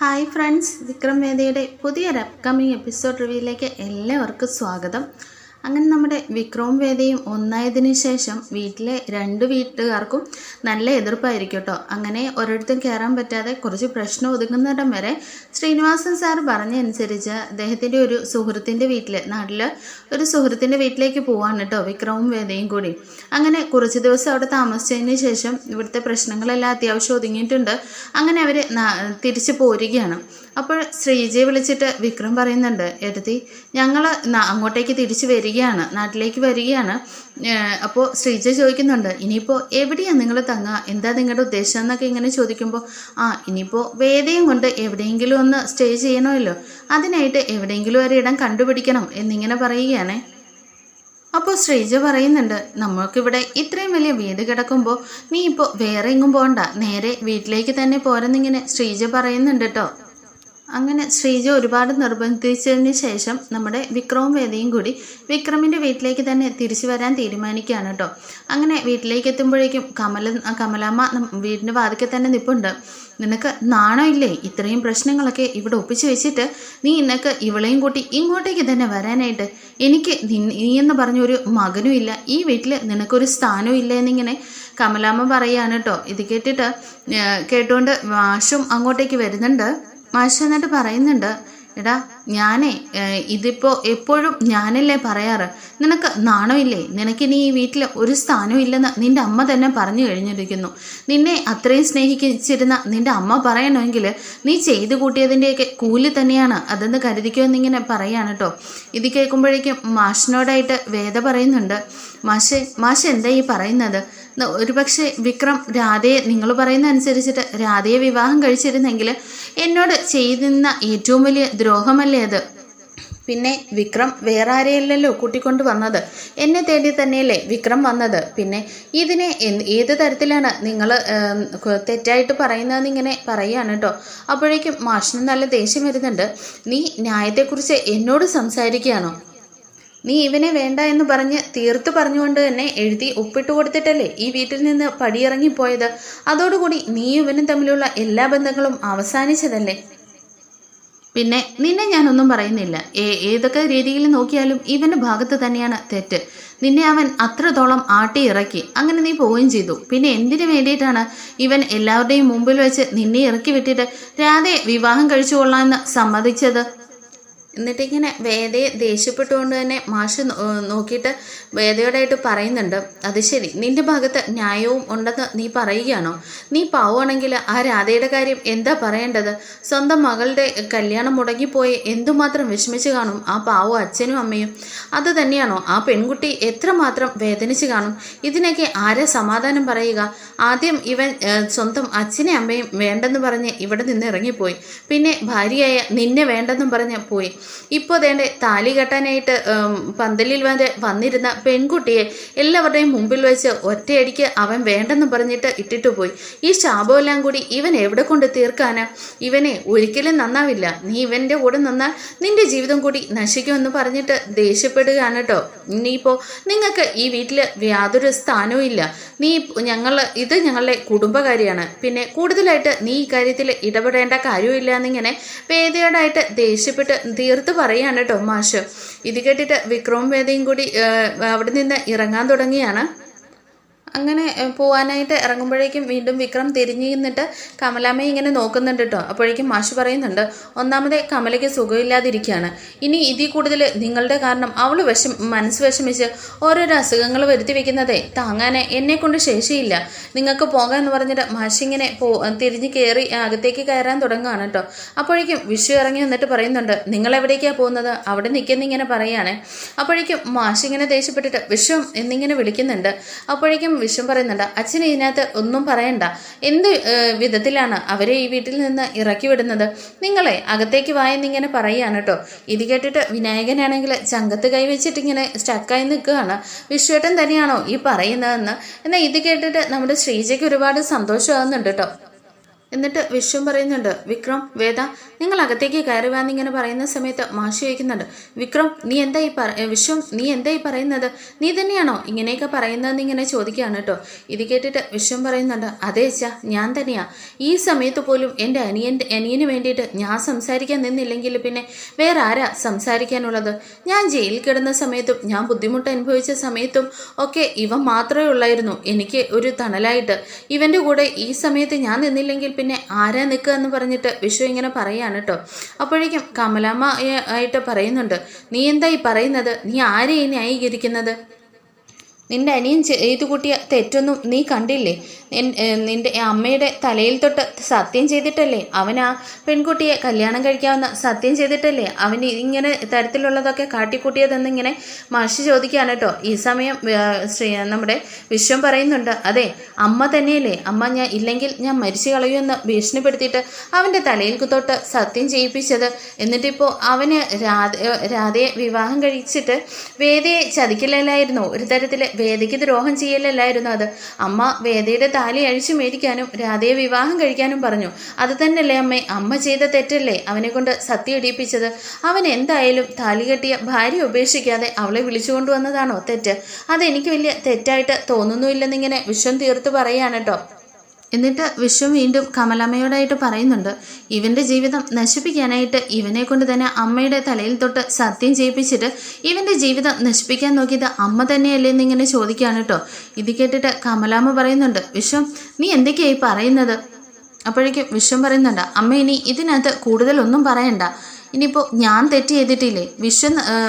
Hi friends, Vikram വേദയുടെ പുതിയൊരു upcoming episode റിവ്യൂയിലേക്ക് എല്ലാവർക്കും സ്വാഗതം. അങ്ങനെ നമ്മുടെ വിക്രവും വേദയും ഒന്നായതിനു ശേഷം വീട്ടിലെ രണ്ട് വീട്ടുകാർക്കും നല്ല എതിർപ്പായിരിക്കും കേട്ടോ. അങ്ങനെ ഒരിടത്തും കയറാൻ പറ്റാതെ കുറച്ച് പ്രശ്നം ഒതുങ്ങുന്നിടം വരെ ശ്രീനിവാസൻ സാർ പറഞ്ഞനുസരിച്ച് അദ്ദേഹത്തിൻ്റെ ഒരു സുഹൃത്തിൻ്റെ നാട്ടിൽ ഒരു സുഹൃത്തിൻ്റെ വീട്ടിലേക്ക് പോവാണ് കേട്ടോ വിക്രവും വേദയും കൂടി. അങ്ങനെ കുറച്ച് ദിവസം അവിടെ താമസിച്ചതിന് ശേഷം ഇവിടുത്തെ പ്രശ്നങ്ങളെല്ലാം അത്യാവശ്യം ഒതുങ്ങിയിട്ടുണ്ട്. അങ്ങനെ അവർ തിരിച്ചു പോരുകയാണ്. അപ്പോൾ ശ്രീജയെ വിളിച്ചിട്ട് വിക്രം പറയുന്നുണ്ട്, എടുത്തി ഞങ്ങൾ അങ്ങോട്ടേക്ക് തിരിച്ചു വരികയാണ്, നാട്ടിലേക്ക് വരികയാണ്. അപ്പോൾ ശ്രീജ ചോദിക്കുന്നുണ്ട്, ഇനിയിപ്പോൾ എവിടെയാണ് നിങ്ങൾ തങ്ങുക, എന്താ നിങ്ങളുടെ ഉദ്ദേശം എന്നൊക്കെ ഇങ്ങനെ ചോദിക്കുമ്പോൾ, ഇനിയിപ്പോൾ വേദയും കൊണ്ട് എവിടെയെങ്കിലും ഒന്ന് സ്റ്റേ ചെയ്യണമല്ലോ, അതിനായിട്ട് എവിടെയെങ്കിലും ഒരിടം കണ്ടുപിടിക്കണം എന്നിങ്ങനെ പറയുകയാണേ. അപ്പോൾ ശ്രീജ പറയുന്നുണ്ട്, നമ്മൾക്കിവിടെ ഇത്രയും വലിയ വീട് കിടക്കുമ്പോൾ നീ ഇപ്പോൾ വേറെ എങ്ങും പോകണ്ട, നേരെ വീട്ടിലേക്ക് തന്നെ പോരെന്നിങ്ങനെ ശ്രീജ പറയുന്നുണ്ട് കേട്ടോ. അങ്ങനെ ശ്രീജ ഒരുപാട് നിർബന്ധിച്ചതിന് ശേഷം നമ്മുടെ വിക്രവും വേദയും കൂടി വിക്രമിൻ്റെ വീട്ടിലേക്ക് തന്നെ തിരിച്ചു വരാൻ തീരുമാനിക്കുകയാണ് കേട്ടോ. അങ്ങനെ വീട്ടിലേക്ക് എത്തുമ്പോഴേക്കും കമലാമ്മ വീടിൻ്റെ വാതിൽക്കൽ തന്നെ നിൽപ്പുണ്ട്. നിനക്ക് നാണോ ഇല്ലേ ഇത്രയും പ്രശ്നങ്ങളൊക്കെ ഇവിടെ ഒപ്പിച്ച് വെച്ചിട്ട് നീ ഇന്നൊക്കെ ഇവളെയും കൂട്ടി ഇങ്ങോട്ടേക്ക് തന്നെ വരാനായിട്ട്? എനിക്ക് നീ എന്ന് പറഞ്ഞൊരു മകനും ഇല്ല, ഈ വീട്ടിൽ നിനക്കൊരു സ്ഥാനവും ഇല്ല എന്നിങ്ങനെ കമലാമ്മ പറയുകയാണ് കേട്ടോ. ഇത് കേട്ടുകൊണ്ട് മാഷും അങ്ങോട്ടേക്ക് വരുന്നുണ്ട്. മാഷ് എന്നിട്ട് പറയുന്നുണ്ട്, എടാ ഞാനേ ഇതിപ്പോൾ എപ്പോഴും ഞാനല്ലേ പറയാറ്, നിനക്ക് നാണമില്ലേ? നിനക്കിനി ഈ വീട്ടിൽ ഒരു സ്ഥാനവും ഇല്ലെന്ന് നിൻ്റെ അമ്മ തന്നെ പറഞ്ഞു കഴിഞ്ഞിരിക്കുന്നു. നിന്നെ അത്രയും സ്നേഹിച്ചിരുന്ന നിൻ്റെ അമ്മ പറയണമെങ്കിൽ നീ ചെയ്തു കൂട്ടിയതിൻ്റെയൊക്കെ കൂലി തന്നെയാണ് അതെന്ന് കരുതിക്കുമെന്നിങ്ങനെ പറയാണ് കേട്ടോ. ഇത് കേൾക്കുമ്പോഴേക്കും മാഷിനോടായിട്ട് വേദ പറയുന്നുണ്ട്, മാഷ് എന്താ ഈ പറയുന്നത്? ഒരുപക്ഷെ വിക്രം രാധയെ നിങ്ങൾ പറയുന്ന അനുസരിച്ചിട്ട് രാധയെ വിവാഹം കഴിച്ചിരുന്നെങ്കിൽ എന്നോട് ചെയ്തിരുന്ന ഏറ്റവും വലിയ ദ്രോഹമല്ലേ അത്? പിന്നെ വിക്രം വേറെ ആരെയല്ലല്ലോ കൂട്ടിക്കൊണ്ട് വന്നത്, എന്നെ തേടി തന്നെയല്ലേ വിക്രം വന്നത്. പിന്നെ ഇതിനെ ഏത് തരത്തിലാണ് നിങ്ങൾ തെറ്റായിട്ട് പറയുന്നതെന്ന് ഇങ്ങനെ പറയുകയാണ് കേട്ടോ. അപ്പോഴേക്കും മാഷിന് നല്ല ദേഷ്യം വരുന്നുണ്ട്. നീ ന്യായത്തെക്കുറിച്ച് എന്നോട് സംസാരിക്കുകയാണോ? നീ ഇവനെ വേണ്ട എന്ന് പറഞ്ഞ് തീർത്ത് പറഞ്ഞുകൊണ്ട് തന്നെ എഴുതി ഒപ്പിട്ട് കൊടുത്തിട്ടല്ലേ ഈ വീട്ടിൽ നിന്ന് പടിയിറങ്ങിപ്പോയത്? അതോടുകൂടി നീ ഇവനും തമ്മിലുള്ള എല്ലാ ബന്ധങ്ങളും അവസാനിച്ചതല്ലേ? പിന്നെ നിന്നെ ഞാനൊന്നും പറയുന്നില്ല, ഏതൊക്കെ രീതിയിൽ നോക്കിയാലും ഇവൻ്റെ ഭാഗത്ത് തന്നെയാണ് തെറ്റ്. നിന്നെ അവൻ അത്രത്തോളം ആട്ടി ഇറക്കി, അങ്ങനെ നീ പോവുകയും ചെയ്തു. പിന്നെ എന്തിനു വേണ്ടിയിട്ടാണ് ഇവൻ എല്ലാവരുടെയും മുമ്പിൽ വെച്ച് നിന്നെ ഇറക്കി വിട്ടിട്ട് രാധയെ വിവാഹം കഴിച്ചു കൊള്ളാമെന്ന് സമ്മതിച്ചത്? എന്നിട്ടിങ്ങനെ വേദയെ ദേഷ്യപ്പെട്ടുകൊണ്ട് തന്നെ മാഷ് നോക്കിയിട്ട് വേദയോടായിട്ട് പറയുന്നുണ്ട്, അത് ശരി, നിന്റെ ഭാഗത്ത് ന്യായവും ഉണ്ടെന്ന് നീ പറയുകയാണോ? നീ പാവുകയാണെങ്കിൽ ആ രാധയുടെ കാര്യം എന്താ പറയേണ്ടത്? സ്വന്തം മകളുടെ കല്യാണം മുടങ്ങിപ്പോയി എന്തുമാത്രം വിഷമിച്ച് കാണും ആ പാവം അച്ഛനും അമ്മയും. അത് തന്നെയാണോ ആ പെൺകുട്ടി എത്രമാത്രം വേദനിച്ച് കാണും? ഇതിനൊക്കെ ആരെ സമാധാനം പറയുക? ആദ്യം ഇവൻ സ്വന്തം അച്ഛനെ അമ്മയും വേണ്ടെന്ന് പറഞ്ഞ് ഇവിടെ നിന്ന് ഇറങ്ങിപ്പോയി, പിന്നെ ഭാര്യയായ നിന്നെ വേണ്ടെന്നും പറഞ്ഞ് പോയി. ഇപ്പോൾ അതേണ്ട താലി കെട്ടാനായിട്ട് പന്തലിൽ വന്നിരുന്ന പെൺകുട്ടിയെ എല്ലാവരുടെയും മുമ്പിൽ വെച്ച് ഒറ്റയടിക്ക് അവൻ വേണ്ടെന്ന് പറഞ്ഞിട്ട് ഇട്ടിട്ട് പോയി. ഈ ശാപമെല്ലാം കൂടി ഇവൻ എവിടെ കൊണ്ട് തീർക്കാനാ? ഇവനെ ഒരിക്കലും നന്നാവില്ല. നീ ഇവൻ്റെ കൂടെ നിന്നാൽ നിന്റെ ജീവിതം കൂടി നശിക്കുമെന്ന് പറഞ്ഞിട്ട് ദേഷ്യപ്പെടുകയാണ് കേട്ടോ. ഇനിയിപ്പോൾ നിങ്ങൾക്ക് ഈ വീട്ടിൽ യാതൊരു സ്ഥാനവും ഇല്ല. ഇത് ഞങ്ങളുടെ കുടുംബകാരിയാണ്, പിന്നെ കൂടുതലായിട്ട് നീ ഈ കാര്യത്തിൽ ഇടപെടേണ്ട കാര്യമില്ല എന്നിങ്ങനെ വേദയോടായിട്ട് ദേഷ്യപ്പെട്ട് തീർത്ത് പറയാണ് കേട്ടോ മാഷ്. ഇത് കേട്ടിട്ട് വിക്രവും വേദയും കൂടി അവിടെ നിന്ന് ഇറങ്ങാൻ തുടങ്ങിയാണ്. അങ്ങനെ പോവാനായിട്ട് ഇറങ്ങുമ്പോഴേക്കും വീണ്ടും വിക്രം തിരിഞ്ഞു നിന്നിട്ട് കമലാമ്മയെ ഇങ്ങനെ നോക്കുന്നുണ്ട് കേട്ടോ. അപ്പോഴേക്കും മാഷ് പറയുന്നുണ്ട്, ഒന്നാമതേ കമലയ്ക്ക് സുഖമില്ലാതിരിക്കുകയാണ്, ഇനി ഇതിൽ കൂടുതൽ നിങ്ങളുടെ കാരണം അവൾ മനസ്സ് വിഷമിച്ച് ഓരോരോ അസുഖങ്ങൾ വരുത്തി വെക്കുന്നതേ താങ്ങാൻ എന്നെ കൊണ്ട് ശേഷിയില്ല, നിങ്ങൾക്ക് പോകാം എന്ന് പറഞ്ഞിട്ട് മാഷിങ്ങനെ തിരിഞ്ഞ് കയറി അകത്തേക്ക് കയറാൻ തുടങ്ങുകയാണ് കേട്ടോ. അപ്പോഴേക്കും വിഷു ഇറങ്ങി വന്നിട്ട് പറയുന്നുണ്ട്, നിങ്ങൾ എവിടേക്കാണ് പോകുന്നത്? അവിടെ നിൽക്കുന്നിങ്ങനെ പറയുകയാണ്. അപ്പോഴേക്കും മാഷിങ്ങനെ ദേഷ്യപ്പെട്ടിട്ട് വിഷം എന്നിങ്ങനെ വിളിക്കുന്നുണ്ട്. അപ്പോഴേക്കും വിഷം പറയുന്നുണ്ട്, അച്ഛന് ഇതിനകത്ത് ഒന്നും പറയണ്ട, എന്ത് വിധത്തിലാണ് അവരെ ഈ വീട്ടിൽ നിന്ന് ഇറക്കി വിടുന്നത്? നിങ്ങളെ അകത്തേക്ക് വായെന്നിങ്ങനെ പറയുകയാണ് കേട്ടോ. ഇത് കേട്ടിട്ട് വിനായകനാണെങ്കിൽ ചങ്കത്ത് കൈവച്ചിട്ട് ഇങ്ങനെ സ്റ്റക്കായി നിൽക്കുകയാണ്. വിശ്വേട്ടൻ തന്നെയാണോ ഈ പറയുന്നതെന്ന്? എന്നാൽ ഇത് കേട്ടിട്ട് നമ്മുടെ ശ്രീജയ്ക്ക് ഒരുപാട് സന്തോഷമാകുന്നുണ്ട് കേട്ടോ. എന്നിട്ട് വിശ്വം പറയുന്നുണ്ട്, വിക്രം, വേദ നിങ്ങൾ അകത്തേക്ക് കയറി വാന്നിങ്ങനെ പറയുന്ന സമയത്ത് മാഷി ചോദിക്കുന്നുണ്ട്, വിക്രം നീ എന്തായി വിശ്വം നീ എന്തായി പറയുന്നത്? നീ തന്നെയാണോ ഇങ്ങനെയൊക്കെ പറയുന്നതെന്ന് ഇങ്ങനെ ചോദിക്കുകയാണ് കേട്ടോ. ഇത് കേട്ടിട്ട് വിശ്വം പറയുന്നുണ്ട്, അതെ അച്ഛാ, ഞാൻ തന്നെയാ. ഈ സമയത്ത് പോലും എൻ്റെ അനിയന് വേണ്ടിയിട്ട് ഞാൻ സംസാരിക്കാൻ നിന്നില്ലെങ്കിൽ പിന്നെ വേറെ ആരാ സംസാരിക്കാനുള്ളത്? ഞാൻ ജയിലിൽ കിടന്ന സമയത്തും ഞാൻ ബുദ്ധിമുട്ട് അനുഭവിച്ച സമയത്തും ഒക്കെ ഇവൻ മാത്രമേ ഉള്ളായിരുന്നു എനിക്ക് ഒരു തണലായിട്ട്. ഇവൻ്റെ കൂടെ ഈ സമയത്ത് ഞാൻ നിന്നില്ലെങ്കിൽ പിന്നെ ആരാ നിൽക്കുക എന്ന് പറഞ്ഞിട്ട് വിശ്വം ഇങ്ങനെ പറയാണ് കേട്ടോ. അപ്പോഴേക്കും കമലാമ്മ ആയിട്ട് പറയുന്നുണ്ട്, നീ എന്തായി പറയുന്നത്? നീ ആരെയും ന്യായീകരിക്കുന്നത്? നിന്റെ അനിയൻ ചെയ്തു കൂട്ടിയ തെറ്റൊന്നും നീ കണ്ടില്ലേ? നിന്റെ അമ്മയുടെ തലയിൽ തൊട്ട് സത്യം ചെയ്തിട്ടല്ലേ അവൻ ആ പെൺകുട്ടിയെ കല്യാണം കഴിക്കാവുന്ന സത്യം ചെയ്തിട്ടല്ലേ അവൻ ഇങ്ങനെ തരത്തിലുള്ളതൊക്കെ കാട്ടിക്കൂട്ടിയതെന്നിങ്ങനെ മാഷി ചോദിക്കുകയാണ് കേട്ടോ. ഈ സമയം നമ്മുടെ വിശ്വം പറയുന്നുണ്ട്, അതെ അമ്മ തന്നെയല്ലേ, അമ്മ ഞാൻ ഇല്ലെങ്കിൽ ഞാൻ മരിച്ചു കളയുമെന്ന് ഭീഷണിപ്പെടുത്തിയിട്ട് അവൻ്റെ തലയിൽ തൊട്ട് സത്യം ചെയ്യിപ്പിച്ചത്. എന്നിട്ടിപ്പോൾ അവന് രാധയെ വിവാഹം കഴിച്ചിട്ട് വേദയെ ചതിക്കില്ലായിരുന്നു, ഒരു തരത്തിൽ വേദയ്ക്ക് ദ്രോഹം ചെയ്യലല്ലായിരുന്നു അത്. അമ്മ വേദയുടെ താലി അഴിച്ചു മേടിക്കാനും രാധയെ വിവാഹം കഴിക്കാനും പറഞ്ഞു. അത് തന്നെയല്ലേ അമ്മ ചെയ്ത തെറ്റല്ലേ അവനെ കൊണ്ട് സത്യം ഇടിയിപ്പിച്ചത്? അവൻ എന്തായാലും താലി കെട്ടിയ ഭാര്യ ഉപേക്ഷിക്കാതെ അവളെ വിളിച്ചുകൊണ്ടുവന്നതാണോ തെറ്റ്? അതെനിക്ക് വലിയ തെറ്റായിട്ട് തോന്നുന്നുമില്ലെന്നിങ്ങനെ വിശ്വം തീർത്ത് പറയാണ് കേട്ടോ. എന്നിട്ട് വിശ്വം വീണ്ടും കമലമ്മയോടായിട്ട് പറയുന്നുണ്ട്, ഇവൻ്റെ ജീവിതം നശിപ്പിക്കാനായിട്ട് ഇവനെ കൊണ്ട് തന്നെ അമ്മയുടെ തലയിൽ തൊട്ട് സത്യം ചെയ്യിപ്പിച്ചിട്ട് ഇവൻ്റെ ജീവിതം നശിപ്പിക്കാൻ നോക്കിയത് അമ്മ തന്നെയല്ലേ എന്നിങ്ങനെ ചോദിക്കുകയാണ് കേട്ടോ. ഇത് കേട്ടിട്ട് കമലാമ്മ പറയുന്നുണ്ട്, വിശ്വം നീ എന്തൊക്കെയായി പറയുന്നത്? അപ്പോഴേക്കും വിശ്വം പറയുന്നുണ്ട്, അമ്മ ഇനി ഇതിനകത്ത് കൂടുതലൊന്നും പറയണ്ട. ഇനിയിപ്പോൾ ഞാൻ തെറ്റ് ചെയ്തിട്ടില്ലേ,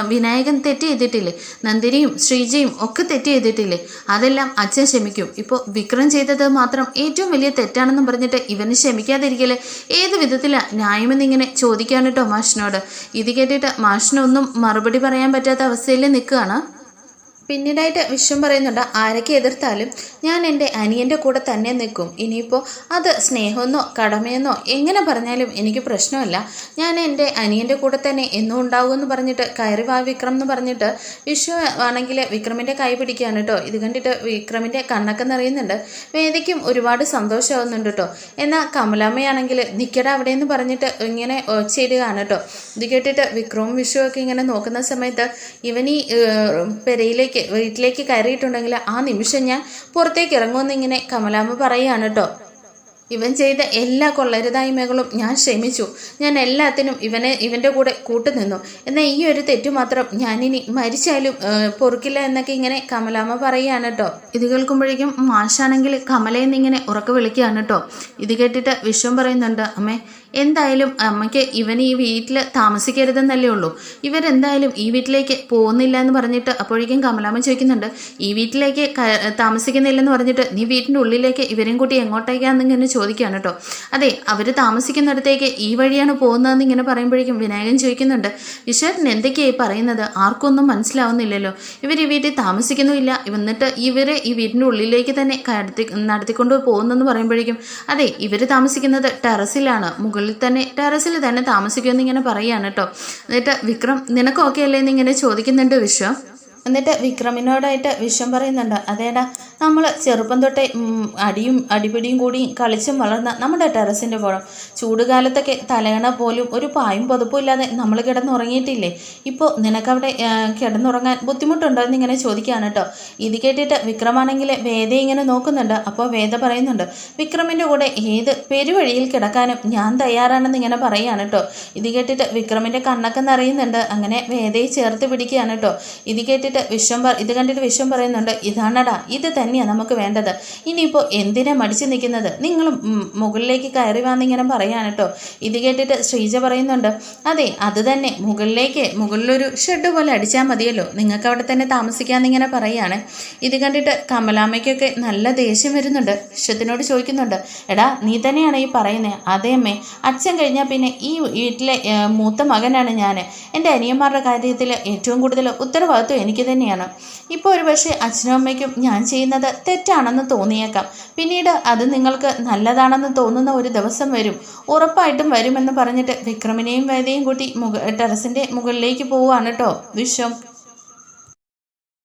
വിനായകൻ തെറ്റ് ചെയ്തിട്ടില്ലേ, നന്ദിനിയും ശ്രീജയും ഒക്കെ തെറ്റ് ചെയ്തിട്ടില്ലേ, അതെല്ലാം അച്ഛൻ ക്ഷമിക്കും. ഇപ്പോൾ വിക്രം ചെയ്തത് മാത്രം ഏറ്റവും വലിയ തെറ്റാണെന്നും പറഞ്ഞിട്ട് ഇവന് ക്ഷമിക്കാതിരിക്കല് ഏത് വിധത്തിലാണ് ന്യായമെന്നിങ്ങനെ ചോദിക്കാൻ കേട്ടോ മാഷിനോട്. ഇത് കേട്ടിട്ട് മാഷിനൊന്നും മറുപടി പറയാൻ പറ്റാത്ത അവസ്ഥയിൽ നിൽക്കുകയാണ്. പിന്നീടായിട്ട് വിശ്വം പറയുന്നുണ്ട്, ആരൊക്കെ എതിർത്താലും ഞാൻ എൻ്റെ അനിയൻ്റെ കൂടെ തന്നെ നിൽക്കും. ഇനിയിപ്പോൾ അത് സ്നേഹമെന്നോ കടമയെന്നോ എങ്ങനെ പറഞ്ഞാലും എനിക്ക് പ്രശ്നമല്ല. ഞാൻ എൻ്റെ അനിയൻ്റെ കൂടെ തന്നെ എന്നും ഉണ്ടാവുമെന്ന് പറഞ്ഞിട്ട് കയറി വാ വിക്രം എന്ന് പറഞ്ഞിട്ട് വിശ്വം ആണെങ്കിൽ വിക്രമിൻ്റെ കൈ പിടിക്കുകയാണ് കേട്ടോ. ഇത് കണ്ടിട്ട് വിക്രമിൻ്റെ കണ്ണൊക്കെ നിറയുന്നുണ്ട്. വേദിക്കും ഒരുപാട് സന്തോഷമാവുന്നുണ്ട് കേട്ടോ. എന്നാൽ കമലാമ്മയാണെങ്കിൽ നിൽക്കട അവിടെ എന്ന് പറഞ്ഞിട്ട് ഇങ്ങനെ ഒച്ചയിടുകയാണ് കേട്ടോ. ഇത് കേട്ടിട്ട് വിക്രവും വിശ്വമൊക്കെ ഇങ്ങനെ നോക്കുന്ന സമയത്ത് ഇവൻ ഈ വീട്ടിലേക്ക് കയറിയിട്ടുണ്ടെങ്കിൽ ആ നിമിഷം ഞാൻ പുറത്തേക്ക് ഇറങ്ങുമെന്നിങ്ങനെ കമലാമ്മ പറയുകയാണ് കേട്ടോ. ഇവൻ ചെയ്ത എല്ലാ കൊള്ളരുതായ്മകളും ഞാൻ ക്ഷമിച്ചു. ഞാൻ എല്ലാത്തിനും ഇവൻ്റെ കൂടെ കൂട്ടുനിന്നു. എന്നാൽ ഈ ഒരു തെറ്റു മാത്രം ഞാനിനി മരിച്ചാലും പൊറുക്കില്ല എന്നൊക്കെ ഇങ്ങനെ കമലാമ്മ പറയുകയാണ് കേട്ടോ. ഇത് കേൾക്കുമ്പോഴേക്കും മാഷാണെങ്കിൽ കമലയെന്നിങ്ങനെ ഉറക്കെ വിളിക്കുകയാണ് കേട്ടോ. ഇത് കേട്ടിട്ട് വിശ്വം പറയുന്നുണ്ട്, അമ്മേ എന്തായാലും അമ്മയ്ക്ക് ഇവൻ ഈ വീട്ടിൽ താമസിക്കരുതെന്നല്ലേ ഉള്ളൂ. ഇവരെന്തായാലും ഈ വീട്ടിലേക്ക് പോകുന്നില്ല എന്ന് പറഞ്ഞിട്ട് അപ്പോഴേക്കും കമലാമ്മ ചോദിക്കുന്നുണ്ട്, ഈ വീട്ടിലേക്ക് താമസിക്കുന്നില്ലെന്ന് പറഞ്ഞിട്ട് നീ വീട്ടിൻ്റെ ഉള്ളിലേക്ക് ഇവരെയും കൂട്ടി എങ്ങോട്ടേക്കാന്നിങ്ങനെ ചോദിക്കുകയാണ് കേട്ടോ. അതെ, അവർ താമസിക്കുന്നിടത്തേക്ക് ഈ വഴിയാണ് പോകുന്നതെന്ന് ഇങ്ങനെ പറയുമ്പോഴേക്കും വിനായകൻ ചോദിക്കുന്നുണ്ട്, ഈശ്വരൻ എന്തൊക്കെയായി പറയുന്നത്? ആർക്കൊന്നും മനസ്സിലാവുന്നില്ലല്ലോ. ഇവർ ഈ വീട്ടിൽ താമസിക്കുന്നുമില്ല, എന്നിട്ട് ഇവരെ ഈ വീടിൻ്റെ ഉള്ളിലേക്ക് തന്നെ നടത്തിക്കൊണ്ട് പോകുന്നെന്ന് പറയുമ്പോഴേക്കും അതെ, ഇവർ താമസിക്കുന്നത് ടെറസിലാണ്, മുകളിൽ തന്നെ ടെറസിൽ തന്നെ താമസിക്കുമെന്ന് ഇങ്ങനെ പറയുകയാണ് കേട്ടോ. എന്നിട്ട് വിക്രം നിനക്ക് ഓക്കെ അല്ലേ എന്നിങ്ങനെ ചോദിക്കുന്നുണ്ട് വിശ്വം. എന്നിട്ട് വിക്രമിനോടായിട്ട് വിശ്വം പറയുന്നുണ്ട്, അതേടാ നമ്മൾ ചെറുപ്പം തൊട്ടേ അടിപിടിയും കൂടിയും കളിച്ചും വളർന്ന നമ്മുടെ ടെറസിൻ്റെ പുറം ചൂടുകാലത്തൊക്കെ തലയണ പോലും ഒരു പായും പുതപ്പും ഇല്ലാതെ നമ്മൾ കിടന്നുറങ്ങിയിട്ടില്ലേ? ഇപ്പോൾ നിനക്കവിടെ കിടന്നുറങ്ങാൻ ബുദ്ധിമുട്ടുണ്ടോ എന്നിങ്ങനെ ചോദിക്കുകയാണ് കേട്ടോ. ഇത് കേട്ടിട്ട് വിക്രമാണെങ്കിൽ വേദയെ ഇങ്ങനെ നോക്കുന്നുണ്ട്. അപ്പോൾ വേദ പറയുന്നുണ്ട്, വിക്രമിൻ്റെ കൂടെ ഏത് പെരുവഴിയിൽ കിടക്കാനും ഞാൻ തയ്യാറാണെന്ന് ഇങ്ങനെ പറയുകയാണ് കേട്ടോ. ഇത് കേട്ടിട്ട് വിക്രമിൻ്റെ കണ്ണൊക്കെ നിറയുന്നുണ്ട്. അങ്ങനെ വേദയെ ചേർത്ത് പിടിക്കുകയാണ് കേട്ടോ. ഇത് കണ്ടിട്ട് വിശ്വം പറയുന്നുണ്ട്, ഇതാണടാ, ഇത് തന്നെയാണ് നമുക്ക് വേണ്ടത്. ഇനിയിപ്പോൾ എന്തിനാ മടിച്ചു നിൽക്കുന്നത്? നിങ്ങൾ മുകളിലേക്ക് കയറി വാന്നിങ്ങനെ പറയാണ് കേട്ടോ. ഇത് കേട്ടിട്ട് ശ്രീജ പറയുന്നുണ്ട്, അതെ അത് തന്നെ, മുകളിലൊരു ഷെഡ് പോലെ അടിച്ചാൽ മതിയല്ലോ, നിങ്ങൾക്ക് അവിടെ തന്നെ താമസിക്കാമെന്നിങ്ങനെ പറയാണ്. ഇത് കണ്ടിട്ട് കമലാമ്മയ്ക്കൊക്കെ നല്ല ദേഷ്യം വരുന്നുണ്ട്. വിശ്വത്തിനോട് ചോദിക്കുന്നുണ്ട്, എടാ നീ തന്നെയാണ് ഈ പറയുന്നത്? അതേ അമ്മേ, അച്ഛൻ കഴിഞ്ഞാൽ പിന്നെ ഈ വീട്ടിലെ മൂത്ത മകനാണ് ഞാൻ. എൻ്റെ അനിയന്മാരുടെ കാര്യത്തിൽ ഏറ്റവും കൂടുതൽ ഉത്തരവാദിത്വം എനിക്ക് തന്നെയാണ്. ഇപ്പോൾ ഒരു പക്ഷേ അച്ഛനും അമ്മയ്ക്കും ഞാൻ ചെയ്യുന്നത് തെറ്റാണെന്ന് തോന്നിയേക്കാം, പിന്നീട് അത് നിങ്ങൾക്ക് നല്ലതാണെന്ന് തോന്നുന്ന ഒരു ദിവസം വരും, ഉറപ്പായിട്ടും വരുമെന്ന് പറഞ്ഞിട്ട് വിക്രമിനെയും വേദയും കൂട്ടി ടെറസിൻ്റെ മുകളിലേക്ക് പോവുകയാണ് കേട്ടോ വിശ്വം.